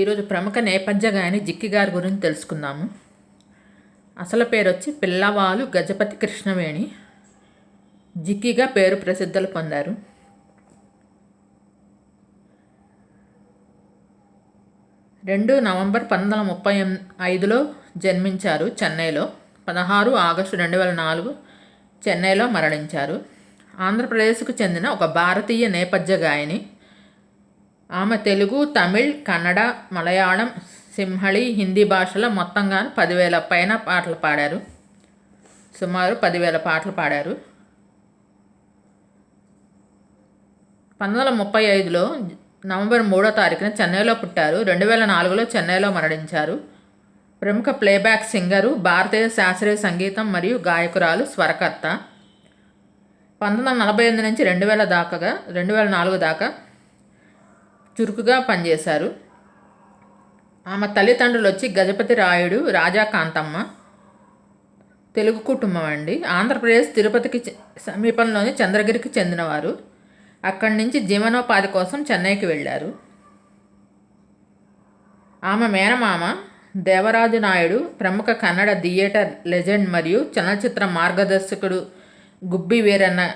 ఈరోజు ప్రముఖ నేపథ్య గాయని జిక్కి గారి గురించి తెలుసుకుందాము. అసలు పేరు వచ్చి పిల్లవాలు గజపతి కృష్ణవేణి. జిక్కిగా పేరు ప్రసిద్ధులు పొందారు. నవంబర్ 1935లో జన్మించారు చెన్నైలో. 16 ఆగస్టు 2004 చెన్నైలో మరణించారు. ఆంధ్రప్రదేశ్కు చెందిన ఒక భారతీయ నేపథ్య గాయని. ఆమె తెలుగు, తమిళ్, కన్నడ, మలయాళం, సింహళి, హిందీ భాషలో మొత్తంగా 10,000 పైన పాటలు పాడారు. సుమారు 10,000 పాటలు పాడారు. 1935లో నవంబర్ 3వ తారీఖున చెన్నైలో పుట్టారు. 2004లో చెన్నైలో మరణించారు. ప్రముఖ ప్లేబ్యాక్ సింగరు, భారతీయ శాస్త్రీయ సంగీతం మరియు గాయకురాలు, స్వరకర్త. 1948 నుంచి 2004 దాకా చురుకుగా పనిచేశారు. ఆమె తల్లిదండ్రులు వచ్చి గజపతి రాయుడు, రాజా కాంతమ్మ. తెలుగు కుటుంబం అండి. ఆంధ్రప్రదేశ్ తిరుపతికి సమీపంలోని చంద్రగిరికి చెందినవారు. అక్కడి నుంచి జీవనోపాధి కోసం చెన్నైకి వెళ్ళారు. ఆమె మేనమామ దేవరాజు నాయుడు ప్రముఖ కన్నడ థియేటర్ లెజెండ్ మరియు చలనచిత్ర మార్గదర్శకుడు గుబ్బి వీరన్నతో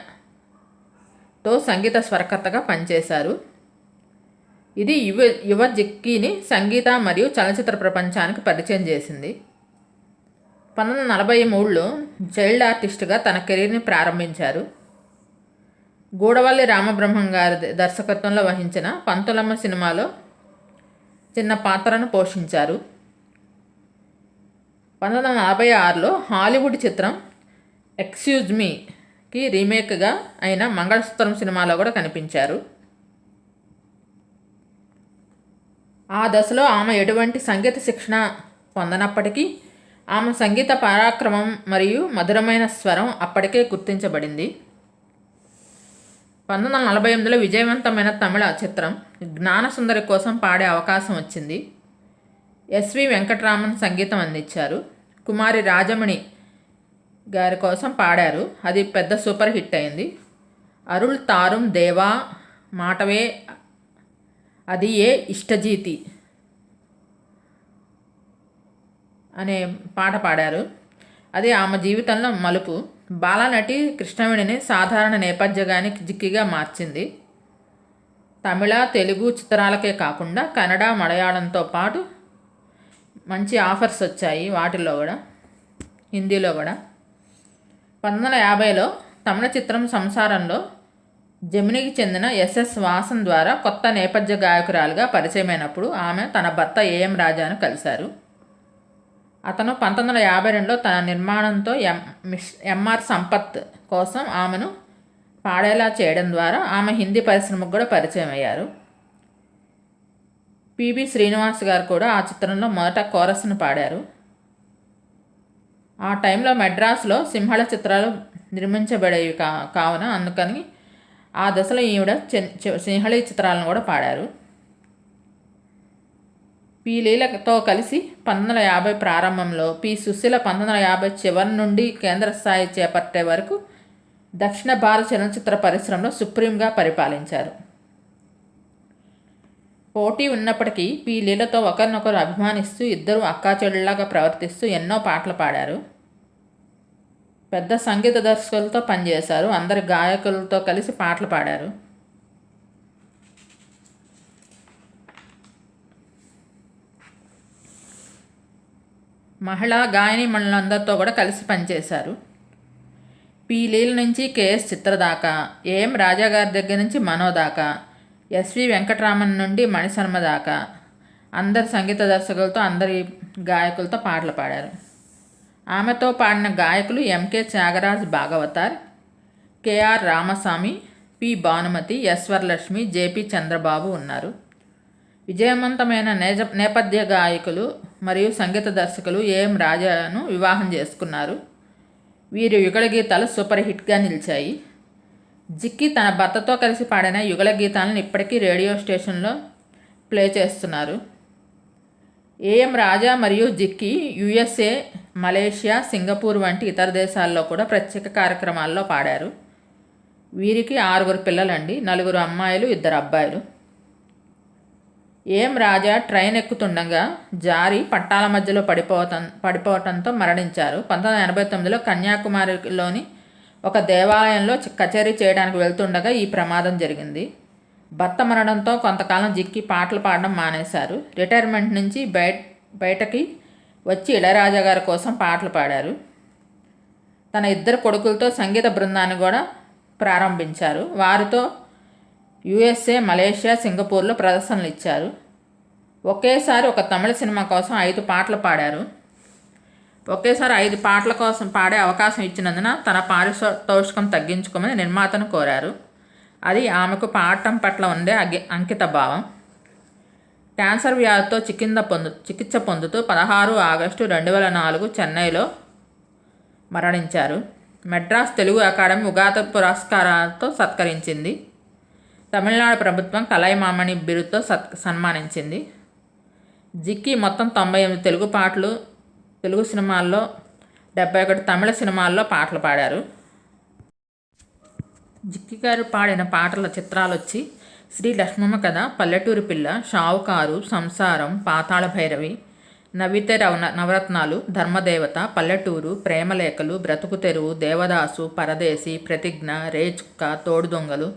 సంగీత స్వరకర్తగా పనిచేశారు. ఇది యువ జిక్కిని సంగీత మరియు చలనచిత్ర ప్రపంచానికి పరిచయం చేసింది. 1943లో చైల్డ్ ఆర్టిస్ట్గా తన కెరీర్ని ప్రారంభించారు. గూడవల్లి రామబ్రహ్మం గారి దర్శకత్వంలో వహించిన పంతులమ్మ సినిమాలో చిన్న పాత్రను పోషించారు. 1946లో హాలీవుడ్ చిత్రం ఎక్స్క్యూజ్ మీకి రీమేక్గా అయిన మంగళసూత్రం సినిమాలో కూడా కనిపించారు. ఆ దశలో ఆమె ఎటువంటి సంగీత శిక్షణ పొందనప్పటికీ ఆమె సంగీత పరాక్రమం మరియు మధురమైన స్వరం అప్పటికే గుర్తించబడింది. 1948లో విజయవంతమైన తమిళ చిత్రం జ్ఞానసుందరి కోసం పాడే అవకాశం వచ్చింది. ఎస్వి వెంకటరామన్ సంగీతం అందించారు. కుమారి రాజమణి గారి కోసం పాడారు. అది పెద్ద సూపర్ హిట్ అయింది. అరుళ్ తారుం దేవా మాటవే అది ఏ ఇష్టజీతి అనే పాట పాడారు. అది ఆమె జీవితంలో మలుపు. బాలనటి కృష్ణవేణిని సాధారణ నేపథ్య గాయని జిక్కిగా మార్చింది. తమిళ, తెలుగు చిత్రాలకే కాకుండా కన్నడ, మలయాళంతో పాటు మంచి ఆఫర్స్ వచ్చాయి. వాటిల్లో కూడా హిందీలో కూడా. 1950లో తమిళ చిత్రం సంసారంలో జెమినికి చెందిన ఎస్ఎస్ వాసన్ ద్వారా కొత్త నేపథ్య గాయకురాలుగా పరిచయమైనప్పుడు ఆమె తన భర్త ఏఎం రాజాను కలిశారు. అతను 1952లో తన నిర్మాణంతో ఎంఆర్ సంపత్ కోసం ఆమెను పాడేలా చేయడం ద్వారా ఆమె హిందీ పరిశ్రమకు కూడా పరిచయం అయ్యారు. పిబి శ్రీనివాస్ గారు కూడా ఆ చిత్రంలో మొదట కోరస్ను పాడారు. ఆ టైంలో మెడ్రాస్లో సింహళ చిత్రాలు నిర్మించబడేవి కావున అందుకని ఆ దశలో ఈవిడ సింహళి చిత్రాలను కూడా పాడారు. పి లీలతో కలిసి 1950 ప్రారంభంలో, పి సుశీల 1950 చివరి నుండి కేంద్ర స్థాయి చేపట్టే వరకు దక్షిణ భారత చలనచిత్ర పరిశ్రమలో సుప్రీంగా పరిపాలించారు. పోటీ ఉన్నప్పటికీ పి లీలతో ఒకరినొకరు అభిమానిస్తూ ఇద్దరు అక్కాచెల్లెళ్ళలాగా ప్రవర్తిస్తూ ఎన్నో పాటలు పాడారు. పెద్ద సంగీత దర్శకులతో పనిచేశారు. అందరి గాయకులతో కలిసి పాటలు పాడారు. మహిళా గాయని మనులందరితో కూడా కలిసి పనిచేశారు. పి లీల నుంచి కేఎస్ చిత్ర దాకా, ఏఎం రాజా గారి దగ్గర నుంచి మనో దాకా, ఎస్వి వెంకటరామన్ నుండి మణిశర్మ దాకా అందరి సంగీత దర్శకులతో, అందరి గాయకులతో పాటలు పాడారు. ఆమెతో పాడిన గాయకులు M K Thyagaraj Bhagavathar, K R Ramaswamy, P Bhanumathi, S Varalakshmi, J P Chandrababu ఉన్నారు. విజయవంతమైన నేపథ్య గాయకులు మరియు సంగీత దర్శకులు ఏఎం రాజాను వివాహం చేసుకున్నారు. వీరి యుగళ గీతాలు సూపర్ హిట్గా నిలిచాయి. జిక్కి తన భర్తతో కలిసి పాడిన యుగళ గీతాలను ఇప్పటికీ రేడియో స్టేషన్లో ప్లే చేస్తున్నారు. ఏఎం రాజా మరియు జిక్కి యుఎస్ఏ, మలేషియా, సింగపూర్ వంటి ఇతర దేశాల్లో కూడా ప్రత్యేక కార్యక్రమాల్లో పాడారు. వీరికి 6 పిల్లలండి. 4 అమ్మాయిలు, 2 అబ్బాయిలు. ఏం రాజా ట్రైన్ ఎక్కుతుండగా జారి పట్టాల మధ్యలో పడిపోవటంతో మరణించారు. 1989లో కన్యాకుమారిలోని ఒక దేవాలయంలో కచేరీ చేయడానికి వెళ్తుండగా ఈ ప్రమాదం జరిగింది. భర్త మరణంతో కొంతకాలం జిక్కి పాటలు పాడడం మానేశారు. రిటైర్మెంట్ నుంచి బయటకి వచ్చి ఇళయరాజా గారి కోసం పాటలు పాడారు. తన 2 కొడుకులతో సంగీత బృందాన్ని కూడా ప్రారంభించారు. వారితో USA, మలేషియా, సింగపూర్లో ప్రదర్శనలు ఇచ్చారు. ఒకేసారి ఒక తమిళ సినిమా కోసం 5 పాటలు పాడారు. ఒకేసారి 5 పాటల కోసం పాడే అవకాశం ఇచ్చినందున తన పారితోషికం తగ్గించుకోమని నిర్మాతను కోరారు. అది ఆమెకు పాడటం పట్ల ఉండే అంకిత భావం. క్యాన్సర్ వ్యాధితో చికిత్స పొందుతూ 16 ఆగస్టు 2004 చెన్నైలో మరణించారు. మెడ్రాస్ తెలుగు అకాడమీ ఉగాది పురస్కారాలతో సత్కరించింది. తమిళనాడు ప్రభుత్వం కలైమామణి బిరుదుతో సన్మానించింది. జిక్కి మొత్తం 98 తెలుగు సినిమాల్లో 71 తమిళ సినిమాల్లో పాటలు పాడారు. జిక్కి గారు పాడిన పాటల చిత్రాలు వచ్చి శ్రీ లక్ష్మమ్మ కథ, పల్లెటూరి పిల్ల, షావుకారు, సంసారం, పాతాళ భైరవి, నవ్వితే నవరత్నాలు, ధర్మదేవత, పల్లెటూరు, ప్రేమలేఖలు, బ్రతుకు తెరువు, దేవదాసు, పరదేశి, ప్రతిజ్ఞ, రేచుక్క, తోడు దొంగలు,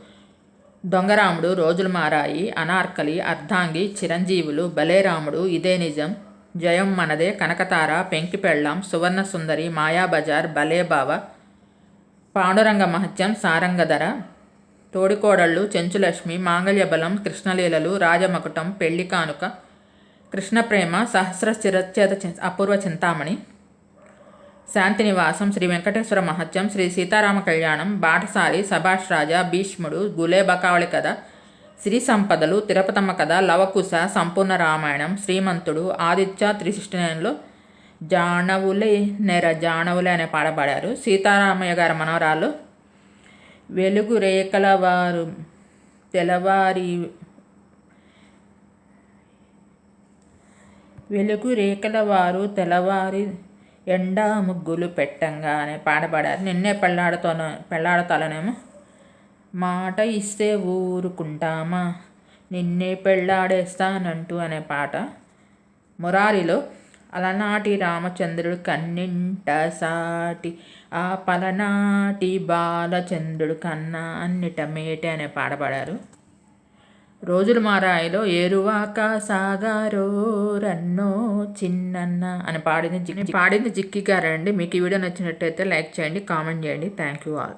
దొంగరాముడు, రోజులు మారాయి, అనార్కలి, అర్ధాంగి, చిరంజీవులు, బలేరాముడు, ఇదే నిజం, జయం మనదే, కనకతార, పెంకి పెళ్ళాం, సువర్ణ సుందరి, మాయాబజార్, బలేబావ, పాండురంగ మహత్యం, సారంగధర, తోడికోడళ్ళు, చెంచులక్ష్మి, మాంగళ్యబలం, కృష్ణలీలలు, రాజమకుటం, పెళ్లి కానుక, కృష్ణప్రేమ, సహస్ర చిరచ్ఛేద అపూర్వ చింతామణి, శాంతినివాసం, శ్రీ వెంకటేశ్వర మహత్యం, శ్రీ సీతారామ కళ్యాణం, బాటసారి, సభాష్ రాజా, భీష్ముడు, గులే బకావళి కథ, శ్రీ సంపదలు, తిరుపతమ్మ కథ, లవకుశ, సంపూర్ణ రామాయణం, శ్రీమంతుడు, ఆదిత్య 369లో జానవులే అనే పాట పాడారు. సీతారామయ్య గారి మనవరాలు వెలుగు రేఖల వారు తెల్లవారి ఎండా ముగ్గులు పెట్టంగా అనే పాట పాడారు. నిన్నే పెళ్ళాడతాలనేమో మాట ఇస్తే ఊరుకుంటామా, నిన్నే పెళ్ళాడేస్తానంటూ అనే పాట. మురారిలో అలనాటి రామచంద్రుడు కన్నింట సాటి, ఆ పలనాటి బాలచంద్రుడు కన్నా అన్నిట మేటే అనే పాట పాడారు. రోజులు మారాయిలో ఏరువాక సాగారో రన్నో చిన్నన్న అని పాడింది జిక్కి గారండి. మీకు ఈ వీడియో నచ్చినట్టయితే లైక్ చేయండి, కామెంట్ చేయండి. Thank you all.